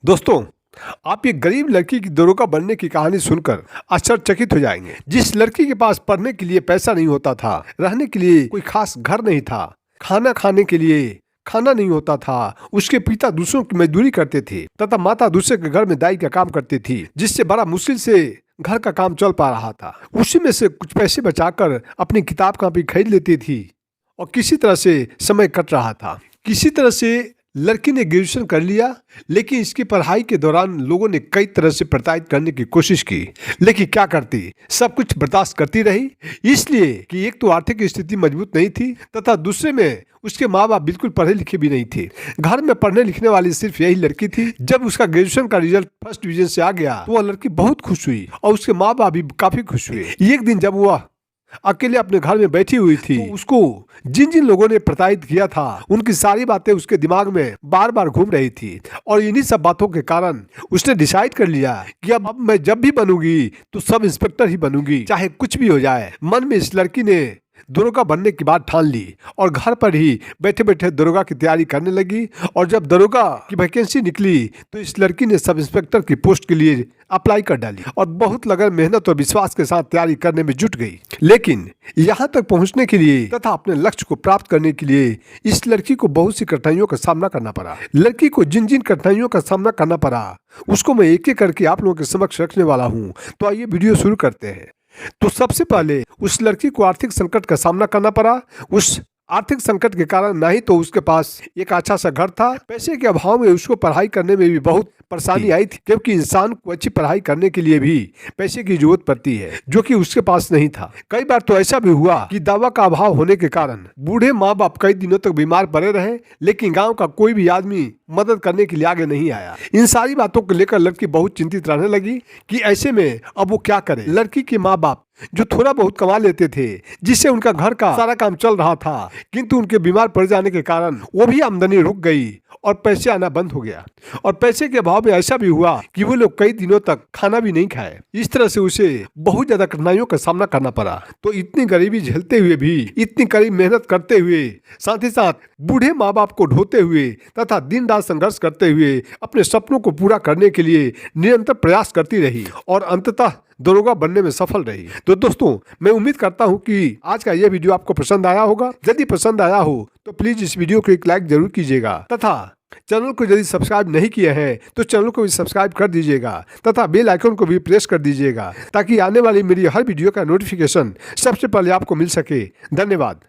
दोस्तों, आप एक गरीब लड़की की दरोगा बनने की कहानी सुनकर आश्चर्यचकित हो जाएंगे। जिस लड़की के पास पढ़ने के लिए पैसा नहीं होता था, रहने के लिए कोई खास घर नहीं था, खाना खाने के लिए खाना नहीं होता था, उसके पिता दूसरों की मजदूरी करते थे तथा माता दूसरे के घर में दाई का काम करती थी, जिससे बड़ा मुश्किल से घर का काम चल पा रहा था। उसी में से कुछ पैसे बचाकर अपनी किताब कॉपी खरीद लेती थी और किसी तरह से समय कट रहा था। किसी तरह से लड़की ने ग्रेजुएशन कर लिया, लेकिन इसकी पढ़ाई के दौरान लोगों ने कई तरह से प्रताड़ित करने की कोशिश की, लेकिन क्या करती, सब कुछ बर्दाश्त करती रही। इसलिए कि एक तो आर्थिक स्थिति मजबूत नहीं थी तथा दूसरे में उसके माँ बाप बिल्कुल पढ़े लिखे भी नहीं थे। घर में पढ़ने लिखने वाली सिर्फ यही लड़की थी। जब उसका ग्रेजुएशन का रिजल्ट फर्स्ट डिवीजन से आ गया तो वह लड़की बहुत खुश हुई और उसके माँ बाप भी काफी खुश हुए। एक दिन जब वह अकेले अपने घर में बैठी हुई थी तो उसको जिन जिन लोगों ने प्रताड़ित किया था उनकी सारी बातें उसके दिमाग में बार बार घूम रही थी और इन्हीं सब बातों के कारण उसने डिसाइड कर लिया कि अब मैं जब भी बनूंगी तो सब इंस्पेक्टर ही बनूंगी, चाहे कुछ भी हो जाए। मन में इस लड़की ने दरोगा बनने की बात ठान ली और घर पर ही बैठे बैठे दरोगा की तैयारी करने लगी। और जब दरोगा की वैकेंसी निकली तो इस लड़की ने सब इंस्पेक्टर की पोस्ट के लिए अप्लाई कर डाली और बहुत लगन, मेहनत और विश्वास के साथ तैयारी करने में जुट गई। लेकिन यहाँ तक पहुँचने के लिए तथा अपने लक्ष्य को प्राप्त करने के लिए इस लड़की को बहुत सी कठिनाइयों का सामना करना पड़ा। लड़की को जिन जिन कठिनाइयों का सामना करना पड़ा उसको मैं एक एक करके आप लोगों के समक्ष रखने वाला हूँ। तो आइए वीडियो शुरू करते हैं। तो सबसे पहले उस लड़की को आर्थिक संकट का सामना करना पड़ा। उस आर्थिक संकट के कारण ना ही तो उसके पास एक अच्छा सा घर था, पैसे के अभाव में उसको पढ़ाई करने में भी बहुत परेशानी आई थी, क्योंकि इंसान को अच्छी पढ़ाई करने के लिए भी पैसे की जरूरत पड़ती है, जो कि उसके पास नहीं था। कई बार तो ऐसा भी हुआ कि दवा का अभाव होने के कारण बूढ़े माँ बाप कई दिनों तक बीमार पड़े रहे, लेकिन गाँव का कोई भी आदमी मदद करने के लिए आगे नहीं आया। इन सारी बातों को लेकर लड़की बहुत चिंतित रहने लगी कि ऐसे में अब वो क्या करे। लड़की के माँ बाप जो थोड़ा बहुत कमा लेते थे, जिससे उनका घर का सारा काम चल रहा था, किंतु उनके बीमार पड़ जाने के कारण वो भी आमदनी रुक गई और पैसे आना बंद हो गया। और पैसे के अभाव में ऐसा भी हुआ कि वो लोग कई दिनों तक खाना भी नहीं खाए। इस तरह से उसे बहुत ज्यादा कठिनाइयों का सामना करना पड़ा। तो इतनी गरीबी झेलते हुए भी, इतनी कड़ी मेहनत करते हुए, साथ ही साथ बूढ़े माँ बाप को ढोते हुए तथा दिन रात संघर्ष करते हुए अपने सपनों को पूरा करने के लिए निरंतर प्रयास करती रही और अंततः दरोगा बनने में सफल रही। तो दोस्तों, मैं उम्मीद करता हूं कि आज का यह वीडियो आपको पसंद आया होगा। यदि पसंद आया हो तो प्लीज इस वीडियो को एक लाइक जरूर कीजिएगा तथा चैनल को यदि सब्सक्राइब नहीं किया है तो चैनल को भी सब्सक्राइब कर दीजिएगा तथा बेल आइकन को भी प्रेस कर दीजिएगा, ताकि आने वाली मेरी हर वीडियो का नोटिफिकेशन सबसे पहले आपको मिल सके। धन्यवाद।